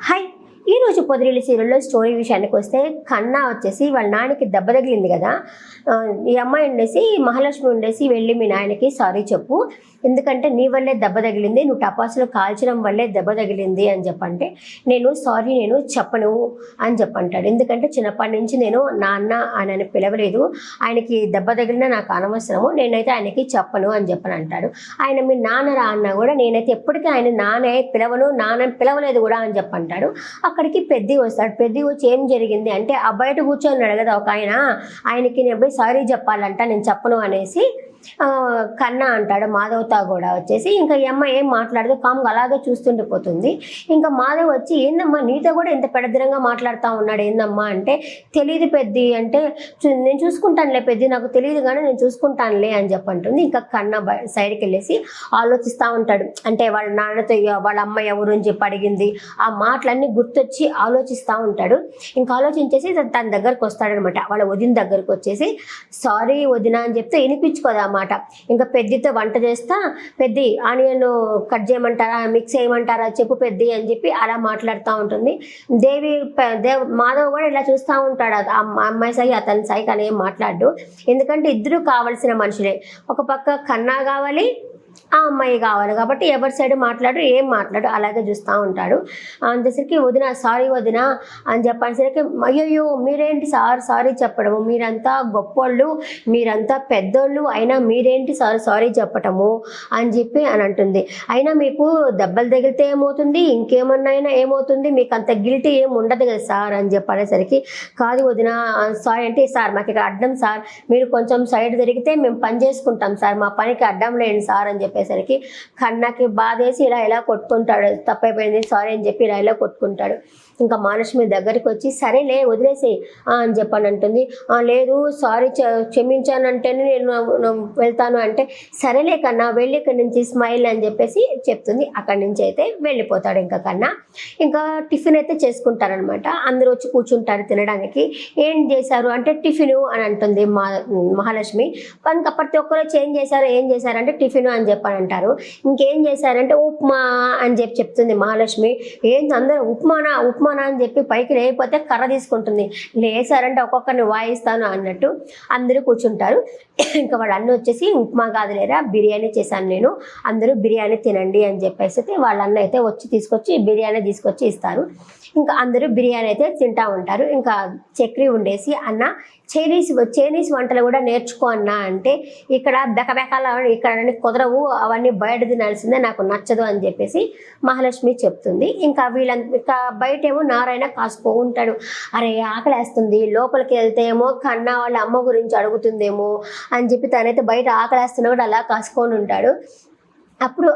Hi ఈరోజు పొదిరిల్లు సీరియల్లో story విషయానికి వస్తే కన్నా వచ్చేసి వాళ్ళ నాన్నకి దెబ్బ తగిలింది కదా. ఈ అమ్మాయి ఉండేసి మహాలక్ష్మి ఉండేసి వెళ్ళి మీ నాయనకి సారీ చెప్పు, ఎందుకంటే నీ వల్లే దెబ్బ తగిలింది, నువ్వు టపాసులు కాల్చడం వల్లే దెబ్బ తగిలింది అని చెప్పంటే నేను చెప్పను అని చెప్పంటాడు. ఎందుకంటే చిన్నప్పటి నుంచి నేను నాన్న ఆయన పిలవలేదు, ఆయనకి దెబ్బ తగిలినా నాకు అనవసరము, నేనైతే ఆయనకి చెప్పను అని చెప్పని అంటాడు. ఆయన మీ నాన్న రా అన్నా కూడా నేనైతే ఎప్పటికీ ఆయన నాన్నే పిలవను, నాన్న పిలవలేదు కూడా అని చెప్పంటాడు. అక్కడికి పెద్ది వస్తాడు. పెద్ది వచ్చి ఏం జరిగింది అంటే ఆ బయట కూర్చొని కదా ఒక ఆయనకి నేను పోయి సారీ చెప్పాలంట, నేను చెప్పను అనేసి కన్నా అంటాడు. మాధవ్తో కూడా వచ్చేసి ఇంకా ఈ అమ్మ ఏం మాట్లాడదు, కామ్గా అలాగే చూస్తుండిపోతుంది. ఇంకా మాధవ్ వచ్చి ఏందమ్మా నీతో కూడా ఇంత పెడదిరంగా మాట్లాడుతూ ఉన్నాడు ఏందమ్మా అంటే, తెలియదు పెద్ది అంటే, నేను చూసుకుంటానులే పెద్ది, నాకు తెలియదు కానీ నేను చూసుకుంటానులే అని చెప్పంటుంది. ఇంకా కన్నా సైడ్కి వెళ్ళేసి ఆలోచిస్తూ ఉంటాడు. అంటే వాళ్ళ నాన్నతో వాళ్ళ అమ్మ ఎవరు అని చెప్పి అడిగింది, ఆ మాటలన్నీ గుర్తొచ్చి ఆలోచిస్తూ ఉంటాడు. ఇంకా ఆలోచించేసి తన దగ్గరకు వస్తాడనమాట. వాళ్ళ వదిన దగ్గరకు వచ్చేసి సారీ వదిన అని చెప్తే వినిపించుకోదా మాట. ఇంకా పెద్దితో వంట చేస్తా, పెద్ది ఆనియన్ కట్ చేయమంటారా, మిక్స్ చేయమంటారా చెప్పు పెద్ది అని చెప్పి అలా మాట్లాడుతూ ఉంటుంది. మాధవ్ కూడా ఇలా చూస్తూ ఉంటాడు. అమ్మాయి సై అతని సై కానీ ఏం మాట్లాడు, ఎందుకంటే ఇద్దరు కావాల్సిన మనుషులే. ఒక పక్క కన్నా కావాలి, ఆ అమ్మాయి కావాలి, కాబట్టి ఎవరి సైడ్ ఏం మాట్లాడు అలాగే చూస్తూ ఉంటాడు. అంతసరికి వదిన సారీ వదిన అని చెప్పేసరికి అయ్యయ్యో మీరేంటి సారీ చెప్పడము, మీరంతా గొప్పోళ్ళు, మీరంతా పెద్దోళ్ళు, అయినా మీరేంటి సారీ చెప్పటము అని చెప్పి అని అంటుంది. అయినా మీకు దెబ్బలు తగిలితే ఏమవుతుంది, ఇంకేమన్నా ఏమవుతుంది, మీకు అంత గిల్టీ ఏం ఉండదు కదా సార్ అని చెప్పనేసరికి కాదు వదిన సారీ అంటే, సార్ మాకు ఇక్కడ అడ్డం సార్, మీరు కొంచెం సైడ్ తిరిగితే మేము పని చేసుకుంటాం సార్, మా పనికి అడ్డం లేండి సార్ అని చెప్పేసరికి కన్నాకి బాధేసి ఇలా కొట్టుకుంటాడు. తప్పైపోయింది సారీ అని చెప్పి ఇలా కొట్టుకుంటాడు. ఇంకా మహాలక్ష్మి దగ్గరికి వచ్చి సరేలే వదిలేసి అని చెప్పని అంటుంది. లేదు సారీ క్షమించానంటేనే నేను వెళ్తాను అంటే, సరేలే కన్నా వెళ్ళి ఇక్కడి నుంచి స్మైల్ అని చెప్పేసి చెప్తుంది. అక్కడి నుంచి అయితే వెళ్ళిపోతాడు. ఇంకా కన్నా ఇంకా టిఫిన్ అయితే చేసుకుంటారనమాట. అందరూ వచ్చి కూర్చుంటారు తినడానికి. ఏం చేశారు అంటే టిఫిను అని అంటుంది మహాలక్ష్మి. కనుక ప్రతి ఒక్కరు ఏం చేశారంటే టిఫిన్ అని చెప్పని అంటారు. ఇంకేం చేశారంటే ఉప్మా అని చెప్తుంది మహాలక్ష్మి. ఏంటి అందరూ ఉప్మానా అని చెప్పి పైకి లేకపోతే కర్ర తీసుకుంటుంది. లేసారంటే ఒక్కొక్కరిని వాయిస్తాను అన్నట్టు అందరూ కూర్చుంటారు. ఇంకా వాళ్ళు అన్న వచ్చేసి ఉప్మా కాదులేరా బిర్యానీ చేశాను నేను, అందరూ బిర్యానీ తినండి అని చెప్పేసి వాళ్ళ అన్న అయితే తీసుకొచ్చి బిర్యానీ తీసుకొచ్చి ఇస్తారు. ఇంకా అందరూ బిర్యానీ అయితే తింటూ ఉంటారు. ఇంకా చక్రి ఉండేసి అన్న చైనీస్ వంటలు కూడా నేర్చుకో అన్నా అంటే, ఇక్కడ బెకబెకాల ఇక్కడ కుదరవు, అవన్నీ బయట తినాల్సిందే, నాకు నచ్చదు అని చెప్పేసి మహాలక్ష్మి చెప్తుంది. ఇంకా ఇంకా బయటేమో నారాయణ కాసుకో ఉంటాడు. అరే ఆకలేస్తుంది, లోపలికి వెళ్తే ఏమో కన్నా వాళ్ళ అమ్మ గురించి అడుగుతుందేమో అని చెప్పి తనైతే బయట ఆకలేస్తున్నా కూడా అలా కాసుకొని ఉంటాడు. అప్పుడు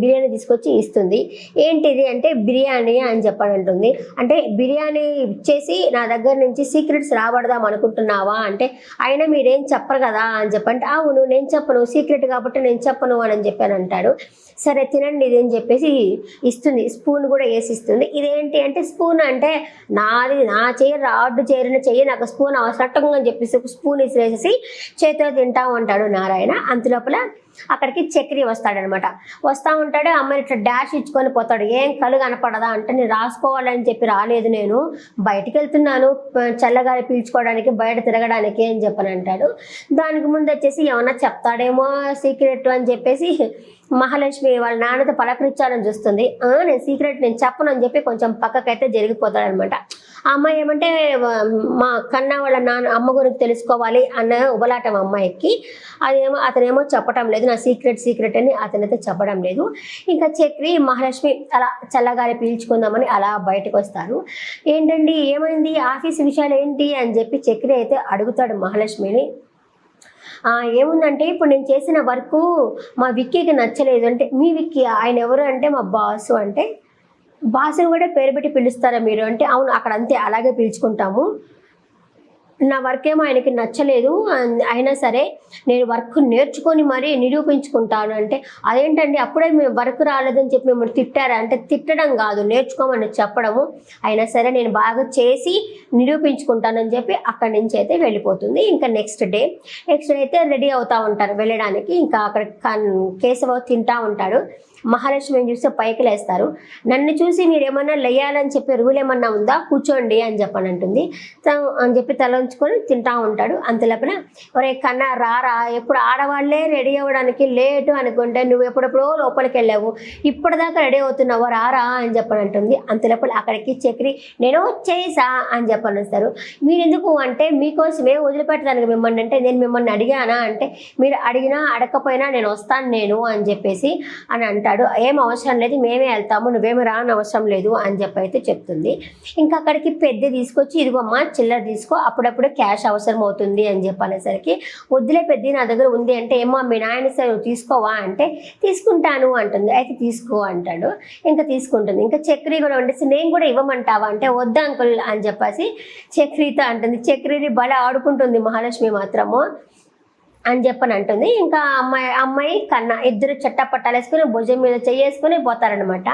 బిర్యానీ తీసుకొచ్చి ఇస్తుంది. ఏంటిది అంటే బిర్యానీ అని చెప్పని అంటుంది. అంటే బిర్యానీ ఇచ్చేసి నా దగ్గర నుంచి సీక్రెట్స్ రాబడదాం అనుకుంటున్నావా అంటే, అయినా మీరేం చెప్పరు కదా అని చెప్పంటే, అవును నేను చెప్పను, సీక్రెట్ కాబట్టి నేను చెప్పను అని చెప్పాను అంటాడు. సరే తినండి ఇది అని చెప్పేసి ఇస్తుంది. స్పూన్ కూడా వేసిస్తుంది. ఇదేంటి అంటే స్పూన్ అంటే నా ఆర్డర్ చేరిన చెయ్యి, నాకు స్పూన్ అవసరం అని చెప్పేసి స్పూన్ వేసేసి చేతితో తింటా ఉంటాడు నారాయణ. అంతలోపల అక్కడికి చక్రి వస్తాడనమాట. వస్తూ ఉంటాడు. అమ్మాయి ఇట్లా డాష్ ఇచ్చుకొని పోతాడు. ఏం కళ్ళు కనపడదా అంటే, నేను రాసుకోవాలని చెప్పి రాలేదు, నేను బయటికి వెళ్తున్నాను చల్లగాలి పీల్చుకోవడానికి, బయట తిరగడానికి అని చెప్పని అంటాడు. దానికి ముందు వచ్చేసి ఏమన్నా చెప్తాడేమో సీక్రెట్ అని చెప్పేసి మహాలక్ష్మి వాళ్ళ నాన్నతో పలకరించాలని చూస్తుంది. నేను చెప్పను అని చెప్పి కొంచెం పక్కకైతే జరిగిపోతాడనమాట. ఆ అమ్మాయి ఏమంటే మా కన్నా వాళ్ళ అమ్మ గురించి తెలుసుకోవాలి అన్న ఉబలాటం అమ్మాయికి. అతనేమో చెప్పడం లేదు, నా సీక్రెట్ అని అతనైతే చెప్పడం లేదు. ఇంకా చక్రి మహాలక్ష్మి అలా చల్లగాలి పీల్చుకుందామని అలా బయటకు వస్తారు. ఏంటండి ఏమైంది, ఆఫీస్ విషయాలు ఏంటి అని చెప్పి చక్రి అయితే అడుగుతాడు మహాలక్ష్మిని. ఏముందంటే ఇప్పుడు నేను చేసిన వర్క్ మా విక్కీకి నచ్చలేదు అంటే, మీ విక్కీ ఆయన ఎవరు అంటే మా బాసు అంటే, బాసుని కూడా పేరు పెట్టి పిలుస్తారా మీరు అంటే, అవును అక్కడ అంతే అలాగే పిలుచుకుంటాము, నా వర్క్ ఏమో ఆయనకి నచ్చలేదు, అయినా సరే నేను వర్క్ నేర్చుకొని మరీ నిరూపించుకుంటాను అంటే, అదేంటండి అప్పుడే మేము వర్క్ రాలేదని చెప్పి మిమ్మల్ని తిట్టారా అంటే, తిట్టడం కాదు నేర్చుకోమని చెప్పడము, అయినా సరే నేను బాగా చేసి నిరూపించుకుంటానని చెప్పి అక్కడి నుంచి అయితే వెళ్ళిపోతుంది. ఇంకా నెక్స్ట్ డే అయితే రెడీ అవుతూ ఉంటారు వెళ్ళడానికి. ఇంకా అక్కడ కేశవ తింటూ ఉంటాడు. మహాలక్ష్మిని చూస్తే పైకి లేస్తారు. నన్ను చూసి మీరేమన్నా లేయాలని చెప్పి రూల్ ఏమన్నా ఉందా, కూర్చోండి అని చెప్పని అంటుంది. అని చెప్పి తల ఉంచుకొని తింటా ఉంటాడు. అంతలోపల ఒరే కన్నా రారా, ఎప్పుడు ఆడవాళ్లే రెడీ అవ్వడానికి లేటు అనుకుంటే నువ్వు ఎప్పుడెప్పుడో లోపలికి వెళ్ళావు, ఇప్పటిదాకా రెడీ అవుతున్నావు రారా అని చెప్పని అంటుంది. అంతలోపల అక్కడికి చక్రి నేను వచ్చేసా అని చెప్పని వస్తారు. మీరు ఎందుకు అంటే మీకోసమే వదిలిపెట్టడానికి మిమ్మల్ని అంటే నేను మిమ్మల్ని అడిగానా అంటే మీరు అడిగినా అడగకపోయినా నేను వస్తాను నేను అని చెప్పేసి అని అంటాడు. ఏం అవసరం లేదు మేమే వెళ్తాము, నువ్వేమి రాని అవసరం లేదు అని చెప్పి అయితే చెప్తుంది. ఇంకా అక్కడికి పెద్ద తీసుకొచ్చి ఇదిగోమ్మా చిల్లర తీసుకో, అప్పుడప్పుడు క్యాష్ అవసరం అవుతుంది అని చెప్పనేసరికి వద్దులే పెద్ద నా దగ్గర ఉంది అంటే ఏమో మీ నాయన సరే తీసుకోవా అంటే తీసుకుంటాను అంటుంది. అయితే తీసుకో అంటాడు. ఇంకా తీసుకుంటుంది. ఇంకా చక్రి కూడా వండేసి నేను కూడా ఇవ్వమంటావా అంటే వద్దు అంకుల్ అని చెప్పేసి చక్రితో అంటుంది. చక్రిని బల ఆడుకుంటుంది మహాలక్ష్మి మాత్రము అని చెప్పని అంటుంది. ఇంకా అమ్మాయి కన్నా ఇద్దరు చట్టపట్టాలు వేసుకొని భుజం మీద చేసుకొని పోతారనమాట.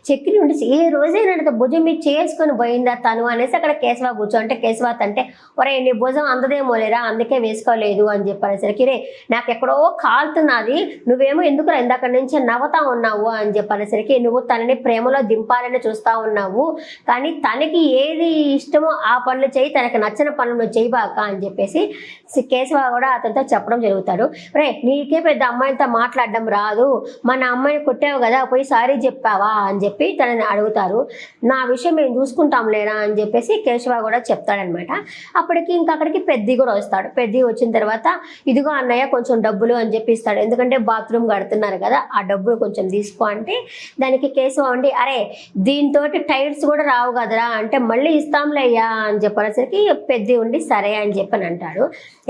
చక్రి ఉండి ఏ రోజైనా భుజం మీద చేసుకొని పోయిందా తను అనేసి అక్కడ కేశవ కూర్చో అంటే కేశవాత అంటే ఒరే నీ భుజం అందదేమో లేరా అందుకే వేసుకోలేదు అని చెప్పనేసరికి రే నాకు ఎక్కడో కాలుతున్నది, నువ్వేమో ఎందుకు ఇందాక నుంచి నవ్వుతా ఉన్నావు అని చెప్పనేసరికి నువ్వు తనని ప్రేమలో దింపాలని చూస్తూ ఉన్నావు, కానీ తనకి ఏది ఇష్టమో ఆ పనులు చేయి, తనకి నచ్చిన పనులు చేయబాక అని చెప్పేసి కేశవ కూడా అతనితో చెప్పడం జరుగుతాడు. రే నీకే పెద్ద అమ్మాయితో మాట్లాడడం రాదు, మన అమ్మాయిని కొట్టావు కదా పోయి సారీ చెప్పావా అని చెప్పి తనని అడుగుతారు. నా విషయం మేము చూసుకుంటాం లేరా అని చెప్పేసి కేశవ కూడా చెప్తాడనమాట. అప్పటికి ఇంకా అక్కడికి పెద్ది కూడా వస్తాడు. పెద్ది వచ్చిన తర్వాత ఇదిగో అన్నయ్య కొంచెం డబ్బులు అని చెప్పి ఇస్తాడు. ఎందుకంటే బాత్రూమ్ కడుతున్నారు కదా ఆ డబ్బులు కొంచెం తీసుకో అంటే దానికి కేశవ ఉండి అరే దీంతో టైర్స్ కూడా రావు కదరా అంటే మళ్ళీ ఇస్తాంలే అయ్యా అని చెప్పనేసరికి పెద్ది ఉండి సరే అని చెప్పని అంటాడు.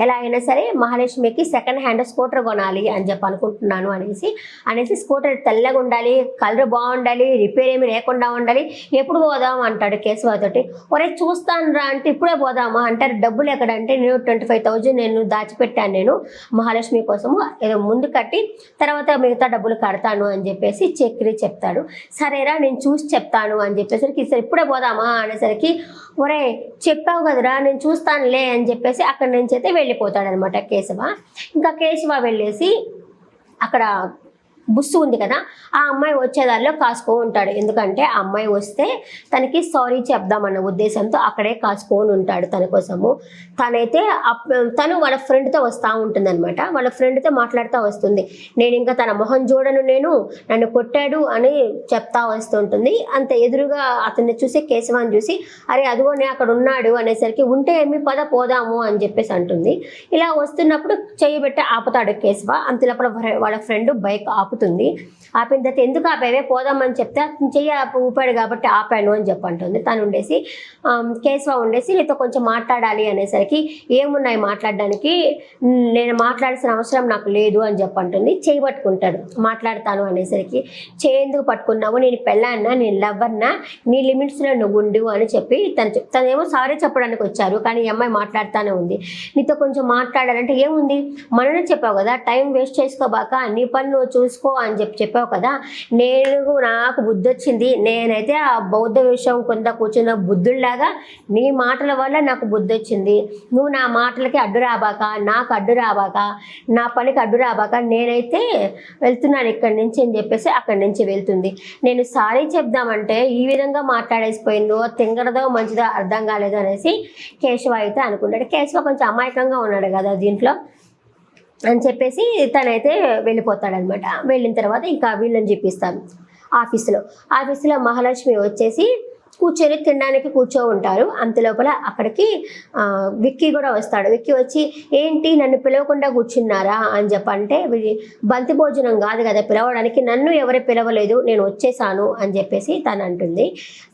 ఎలా అయినా సరే మహాలక్ష్మికి సెకండ్ హ్యాండ్ స్కూటర్ కొనాలి అని చెప్పి అనుకుంటున్నాను అనేసి స్కూటర్ తెల్లగా ఉండాలి, కలర్ బాగుండాలి, రిపేర్ ఏమి లేకుండా ఉండాలి, ఎప్పుడు పోదాం అంటాడు కేశవతోటి. ఒరే చూస్తాను రా అంటే ఇప్పుడే పోదామా అంటారు. డబ్బులు ఎక్కడంటే నేను 25,000 నేను దాచిపెట్టాను నేను మహాలక్ష్మి కోసము, ఏదో ముందు కట్టి తర్వాత మిగతా డబ్బులు కడతాను అని చెప్పేసి చక్రి చెప్తాడు. సరేరా నేను చూసి చెప్తాను అని చెప్పేసరికి సరే ఇప్పుడే పోదామా అనేసరికి ఒరే చెప్పావు కదరా నేను చూస్తానులే అని చెప్పేసి అక్కడి నుంచి అయితే వెళ్ళిపోతాడనమాట కేశవ. ఇంకా కేశవ వెళ్ళేసి అక్కడ బుస్సు ఉంది కదా ఆ అమ్మాయి వచ్చేదారిలో కాసుకో ఉంటాడు. ఎందుకంటే ఆ అమ్మాయి వస్తే తనకి సారీ చెప్దామన్న ఉద్దేశంతో అక్కడే కాసుకొని ఉంటాడు తన కోసము. తనైతే తను వాళ్ళ ఫ్రెండ్తో వస్తూ ఉంటుంది అనమాట. వాళ్ళ ఫ్రెండ్తో మాట్లాడుతూ వస్తుంది. నేను ఇంకా తన మొహం చూడను, నేను నన్ను కొట్టాడు అని చెప్తా వస్తుంటుంది. అంత ఎదురుగా అతన్ని చూసి కేశవాన్ని చూసి అరే అదిగోనే అక్కడ ఉన్నాడు అనేసరికి ఉంటే ఏమి పద పోదాము అని చెప్పేసి అంటుంది. ఇలా వస్తున్నప్పుడు చెయ్యి పెట్టి ఆపుతాడు కేశవ. అంతలోపల వాళ్ళ ఫ్రెండ్ బైక్ ఆపుతుంది. ఆపిన తర్వాత ఎందుకు ఆపేవే పోదామని చెప్తే చెయ్యి ఊపాడు కాబట్టి ఆపాను అని చెప్పంటుంది. తను ఉండేసి కేశవ ఉండేసి నీతో కొంచెం మాట్లాడాలి అనేసరికి ఏమున్నాయి మాట్లాడడానికి, నేను మాట్లాడాల్సిన అవసరం నాకు లేదు అని చెప్పంటుంది. చేయి పట్టుకుంటాడు. మాట్లాడతాను అనేసరికి చేయి ఎందుకు పట్టుకున్నావు, నేను పెళ్ళాన్నా నేను లవ్వర్నా, నీ లిమిట్స్లో నువ్వు ఉండు అని చెప్పి తనేమో సారీ చెప్పడానికి వచ్చారు. కానీ ఈ అమ్మాయి మాట్లాడుతూనే ఉంది. నీతో కొంచెం మాట్లాడాలంటే ఏముంది మననే చెప్పావు కదా టైం వేస్ట్ చేసుకోబాక నీ పని నువ్వు చూసుకో అని చెప్పావు కదా, నాకు బుద్ధి వచ్చింది, నేనైతే ఆ బౌద్ధ విషయం కొంత కూర్చున్న బుద్ధుల్లాగా నీ మాటల వల్ల నాకు బుద్ధి వచ్చింది, నువ్వు నా మాటలకి అడ్డు రాబాక, నాకు అడ్డు రాబాక, నా పనికి అడ్డు రాబాక, నేనైతే వెళ్తున్నాను ఇక్కడి నుంచి అని చెప్పేసి అక్కడి నుంచి వెళ్తుంది. నేను సారీ చెప్దామంటే ఈ విధంగా మాట్లాడేసిపోయిందో తింగరదో మంచిదో అర్థం కాలేదు అనేసి కేశవ అయితే అనుకుంటాడు. కేశవ కొంచెం అమాయకంగా ఉన్నాడు కదా దీంట్లో అని చెప్పేసి తనైతే వెళ్ళిపోతాడనమాట. వెళ్ళిన తర్వాత ఇంకా వీళ్ళని చూపిస్తాను ఆఫీసులో మహాలక్ష్మి వచ్చేసి కూర్చొని తినడానికి కూర్చో ఉంటారు. అంతలోపల అక్కడికి విక్కీ కూడా వస్తాడు. విక్కీ వచ్చి ఏంటి నన్ను పిలవకుండా కూర్చున్నారా అని చెప్పంటే బంతి భోజనం కాదు కదా పిలవడానికి, నన్ను ఎవరు పిలవలేదు నేను వచ్చేసాను అని చెప్పేసి తను అంటుంది.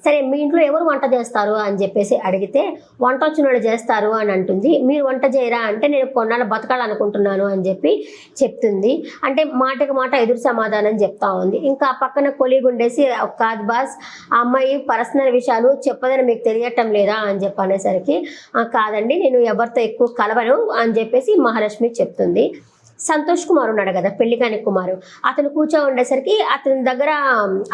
సరే మీ ఇంట్లో ఎవరు వంట చేస్తారు అని చెప్పేసి అడిగితే వంట వచ్చిన వాళ్ళు చేస్తారు అని అంటుంది. మీరు వంట చేయరా అంటే నేను కొన్నాళ్ళు బతకాలనుకుంటున్నాను అని చెప్పి చెప్తుంది. అంటే మాటకి మాట ఎదురు సమాధానం చెప్తా ఉంది. ఇంకా పక్కన కొలీగ్ ఉండేసి కాదు బాస్ ఆ అమ్మాయి పర్సనల్ విషయాలు చెప్పదని మీకు తెలియటం లేదా అని చెప్పనేసరికి కాదండి నేను ఎవరితో ఎక్కువ కలవను అని చెప్పేసి మహాలక్ష్మి చెప్తుంది. సంతోష్ కుమార్ ఉన్నాడు కదా, పెళ్లి కాని కుమారు, అతను కూర్చో ఉండేసరికి అతని దగ్గర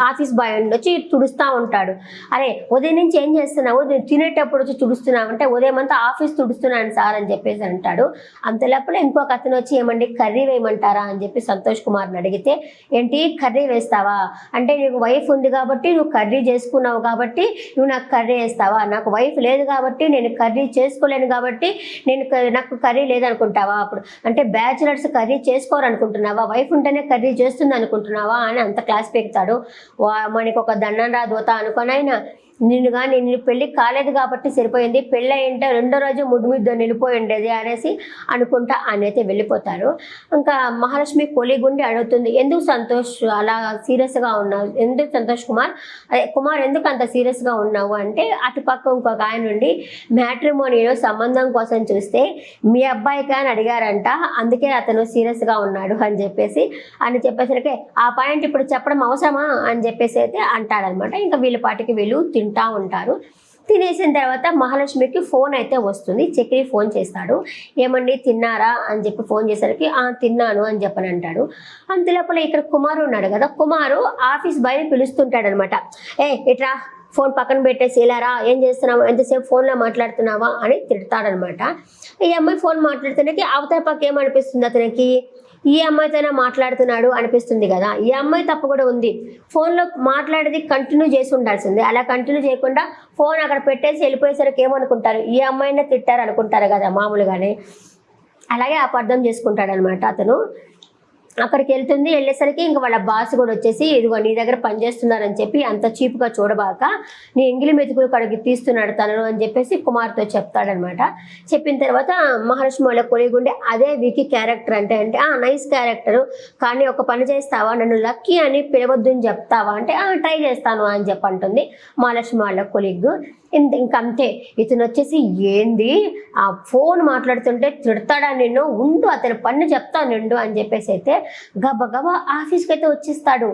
ఆఫీస్ బాయ్ వచ్చి తుడుస్తూ ఉంటాడు. అరే ఉదయం నుంచి ఏం చేస్తున్నావు, నేను తినేటప్పుడు వచ్చి తుడుస్తున్నావు అంటే, ఉదయం అంతా ఆఫీస్ తుడుస్తున్నాను సార్ అని చెప్పేసి అంటాడు. అంతలోపల ఇంకొక అతను వచ్చి ఏమండి కర్రీ వేయమంటారా అని చెప్పి సంతోష్ కుమార్ని అడిగితే, ఏంటి కర్రీ వేస్తావా అంటే, నీకు వైఫ్ ఉంది కాబట్టి నువ్వు కర్రీ చేసుకున్నావు కాబట్టి నువ్వు నాకు కర్రీ వేస్తావా, నాకు వైఫ్ లేదు కాబట్టి నేను కర్రీ చేసుకోలేను కాబట్టి నాకు కర్రీ లేదనుకుంటావా, అప్పుడు అంటే బ్యాచులర్స్ కర్రీ చేసుకోరనుకుంటున్నావా, వైఫ్ ఉంటేనే కర్రీ చేస్తుంది అనుకుంటున్నావా అని అంత క్లాస్ పెడతాడు. మనకి ఒక దండం రాదోతా అనుకోనైనా, నేను పెళ్ళి కాలేదు కాబట్టి సరిపోయింది, పెళ్ళి అయింటే రెండో రోజు ముడ్డు మీద నిలిపోయి ఉండేది అనేసి అనుకుంటా అయితే వెళ్ళిపోతారు. ఇంకా మహాలక్ష్మి కొలిగుండి అడుగుతుంది, ఎందుకు సంతోష్ అలా సీరియస్గా ఉన్నావు, ఎందుకు సంతోష్ కుమార్ ఎందుకు అంత సీరియస్గా ఉన్నావు అంటే, అటుపక్క ఇంకొక ఆయన నుండి మ్యాట్రిమోనీలో సంబంధం కోసం చూస్తే మీ అబ్బాయికి అని అడిగారంట, అందుకే అతను సీరియస్గా ఉన్నాడు అని చెప్పేసరికి ఆ పాయింట్ ఇప్పుడు చెప్పడం అవసరమా అని చెప్పేసి అయితే అంటాడనమాట. ఇంకా వీళ్ళ పాటికి వీళ్ళు తింటా ఉంటారు. తినేసిన తర్వాత మహాలక్ష్మికి ఫోన్ అయితే వస్తుంది. చక్రి ఫోన్ చేస్తాడు, ఏమండి తిన్నారా అని చెప్పి ఫోన్ చేసరికి తిన్నాను అని చెప్పని అంటాడు. అంతలోపల ఇక్కడ కుమారు ఉన్నాడు కదా, కుమారు ఆఫీస్ బాయ్ని పిలుస్తుంటాడు అనమాట. ఇట్రా ఫోన్ పక్కన పెట్టేసి ఇలారా, ఏం చేస్తున్నావు, ఎంతసేపు ఫోన్లో మాట్లాడుతున్నావా అని తిడతాడనమాట. ఈ అమ్మాయి ఫోన్ మాట్లాడుతున్నకి అవతల పక్క ఏమనిపిస్తుంది అతనికి, ఈ అమ్మాయితోనే మాట్లాడుతున్నాడు అనిపిస్తుంది కదా. ఈ అమ్మాయి తప్పు కూడా ఉంది, ఫోన్లో మాట్లాడేది కంటిన్యూ చేసి ఉండాల్సిందే. అలా కంటిన్యూ చేయకుండా ఫోన్ అక్కడ పెట్టేసి వెళ్ళిపోయేసరికి ఏమనుకుంటారు, ఈ అమ్మాయినే తిట్టారు అనుకుంటారు కదా మామూలుగానే. అలాగే అపార్థం చేసుకుంటాడనమాట అతను. అక్కడికి వెళ్ళేసరికి ఇంకా వాళ్ళ బాస్ కూడా వచ్చేసి, ఇదిగో నీ దగ్గర పనిచేస్తున్నారని చెప్పి అంత చీప్గా చూడబాక, నీ ఎంగిలి మెతుకులు కడిగి తీస్తున్నాడు తనను అని చెప్పేసి కుమార్తో చెప్తాడనమాట. చెప్పిన తర్వాత మహాలక్ష్మి వాళ్ళ కొలిగుండి, అదే వికీ క్యారెక్టర్ అంటే నైస్ క్యారెక్టరు, కానీ ఒక పని చేస్తావా, నన్ను లక్కీ అని పిలవద్దు అని చెప్తావా అంటే, ట్రై చేస్తాను అని చెప్పంటుంది మహాలక్ష్మి వాళ్ళ కొలిగ్. ఇంకంతే, ఇతను వచ్చేసి ఏంది ఆ ఫోన్ మాట్లాడుతుంటే తిడతాడా నిన్ను, ఉండు అతని పన్ను చెప్తాను నిండు అని చెప్పేసి అయితే గబగబా ఆఫీస్కి అయితే వచ్చేస్తాడు.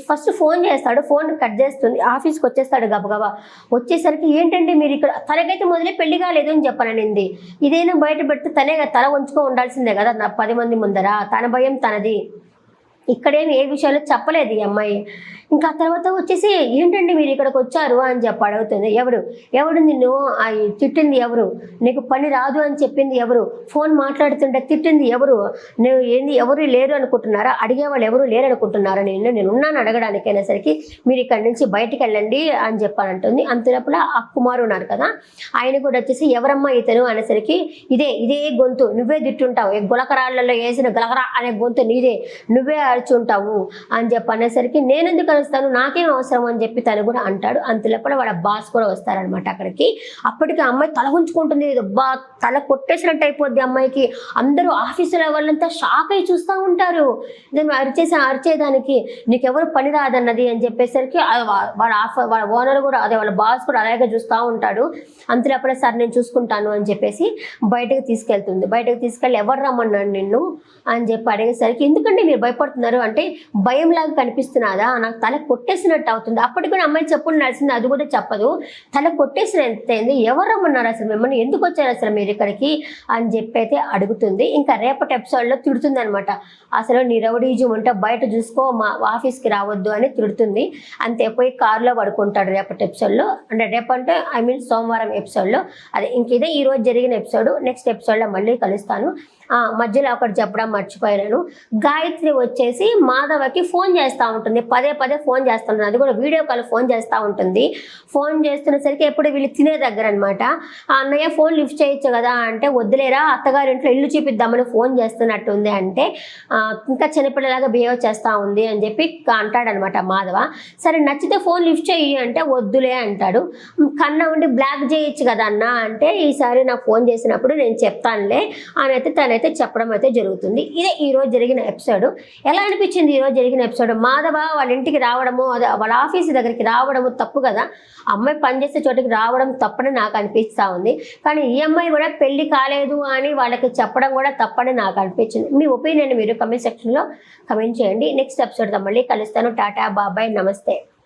ఫస్ట్ ఫోన్ చేస్తాడు, ఫోన్ కట్ చేస్తుంది, ఆఫీస్కి వచ్చేస్తాడు గబగబా. వచ్చేసరికి ఏంటంటే మీరు ఇక్కడ, తనకైతే మొదలే పెళ్లి కాలేదు అని చెప్పననింది, ఇదైనా బయట పెడితే తనే తల ఉంచుకో ఉండాల్సిందే కదా 10 మంది ముందర, తన భయం తనది. ఇక్కడేమి ఏ విషయాలు చెప్పలేదు ఈ అమ్మాయి. ఇంకా తర్వాత వచ్చేసి ఏంటండి మీరు ఇక్కడికి వచ్చారు అని చెప్పి అడుగుతుంది. ఎవడు నిన్ను తిట్టింది ఎవరు, నీకు పని రాదు అని చెప్పింది ఎవరు, ఫోన్ మాట్లాడుతుంటే తిట్టింది ఎవరు, నువ్వు ఏంది ఎవరు లేరు అనుకుంటున్నారా, అడిగేవాళ్ళు ఎవరు లేరు అనుకుంటున్నారా, నేను ఉన్నాను అడగడానికి అనేసరికి మీరు ఇక్కడి నుంచి బయటికి వెళ్ళండి అని చెప్పానంటుంది. అంతలోపల ఆ కుమారు ఉన్నారు కదా, ఆయన కూడా వచ్చేసి ఎవరమ్మా ఇతను అనేసరికి, ఇదే గొంతు, నువ్వే తిట్టుంటావు, గులకరాళ్ళలో వేసిన గలకరా అనే గొంతు నీదే, నువ్వే అరుచుంటావు అని చెప్పి అనేసరికి, నేను ఎందుకు అరుస్తాను, నాకేం అవసరం అని చెప్పి తను కూడా అంటాడు. అంతలోపల వాళ్ళ బాస్ కూడా వస్తారనమాట అక్కడికి. అప్పటికి అమ్మాయి తల ఉంచుకుంటుంది, తల కొట్టేసినట్టు అయిపోద్ది అమ్మాయికి. అందరూ ఆఫీసుల వాళ్ళంతా షాక్ అయి చూస్తూ ఉంటారు, నేను అరిచేదానికి నీకెవరు పని రాదన్నది అని చెప్పేసరికి వాళ్ళ ఓనర్ కూడా వాళ్ళ బాస్ కూడా అలాగే చూస్తూ ఉంటాడు. అంతలోపల సార్ నేను చూసుకుంటాను అని చెప్పేసి బయటకు తీసుకెళ్తుంది. బయటకు తీసుకెళ్ళి ఎవరు రమ్మన్నాడు నిన్ను అని చెప్పి అడిగేసరికి, ఎందుకంటే మీరు భయపడుతున్నారు అంటే, భయంలాగా కనిపిస్తున్నాదా, నాకు తల కొట్టేసినట్టు అవుతుంది. అప్పటికి కూడా అమ్మాయి చెప్పుండాల్సింది, అది కూడా చెప్పదు. తల కొట్టేసినట్టు అయింది, ఎవరు రమ్మన్నారు అసలు మిమ్మల్ని, ఎందుకు వచ్చారు అసలు మీరు ఇక్కడికి అని చెప్పి అయితే అడుగుతుంది. ఇంకా రేపటి ఎపిసోడ్లో తిడుతుంది అనమాట, అసలు నీ రౌడీజం ఉంటే బయట చూసుకో, మా ఆఫీస్కి రావద్దు అని తిడుతుంది. అంతే, పోయి కారులో పడుకుంటాడు రేపటి ఎపిసోడ్లో. అంటే రేపంటే సోమవారం ఎపిసోడ్లో. అదే ఇంక ఇదే ఈరోజు జరిగిన ఎపిసోడ్. నెక్స్ట్ ఎపిసోడ్లో మళ్ళీ కలుస్తాను. మధ్యలో ఒకటి చెప్పడం మర్చిపోయాను, గాయత్రి వచ్చేసి మాధవకి ఫోన్ చేస్తూ ఉంటుంది, పదే ఫోన్ చేస్తుంటుంది, అది కూడా వీడియో కాల్ ఫోన్ చేస్తూ ఉంటుంది. ఫోన్ చేస్తున్నసరికి ఎప్పుడు వీళ్ళు తినే దగ్గర అనమాట, అన్నయ్య ఫోన్ లిఫ్ట్ చేయొచ్చు కదా అంటే, వద్దులేరా అత్తగారింట్లో ఇల్లు చూపిద్దామని ఫోన్ చేస్తున్నట్టుంది అంటే, ఇంకా చిన్నపిల్లలాగా బిహేవ్ చేస్తూ ఉంది అని చెప్పి అంటాడనమాట మాధవ. సరే నచ్చితే ఫోన్ లిఫ్ట్ చెయ్యి అంటే వద్దులే అంటాడు. కన్నా ఉండి బ్లాక్ చేయొచ్చు కదా అన్న అంటే, ఈసారి నాకు ఫోన్ చేసినప్పుడు నేను చెప్తానులే అని అయితే తనైతే చెప్పడం అయితే జరుగుతుంది. ఇదే ఈరోజు జరిగిన ఎపిసోడ్. ఎలా అనిపించింది ఈరోజు జరిగిన ఎపిసోడ్? మాధవ వాళ్ళ ఇంటికి రావడము, అదే వాళ్ళ ఆఫీస్ దగ్గరికి రావడము తప్పు కదా, అమ్మాయి పనిచేసే చోటికి రావడం తప్పని నాకు అనిపిస్తూ ఉంది. కానీ ఈ అమ్మాయి కూడా పెళ్లి కాలేదు అని వాళ్ళకి చెప్పడం కూడా తప్పని నాకు అనిపించింది. మీ ఒపీనియన్ మీరు కమెంట్ సెక్షన్లో కమెంట్ చేయండి. నెక్స్ట్ ఎపిసోడ్తో మళ్ళీ కలుస్తాను. టాటా, బాబాయ్, నమస్తే.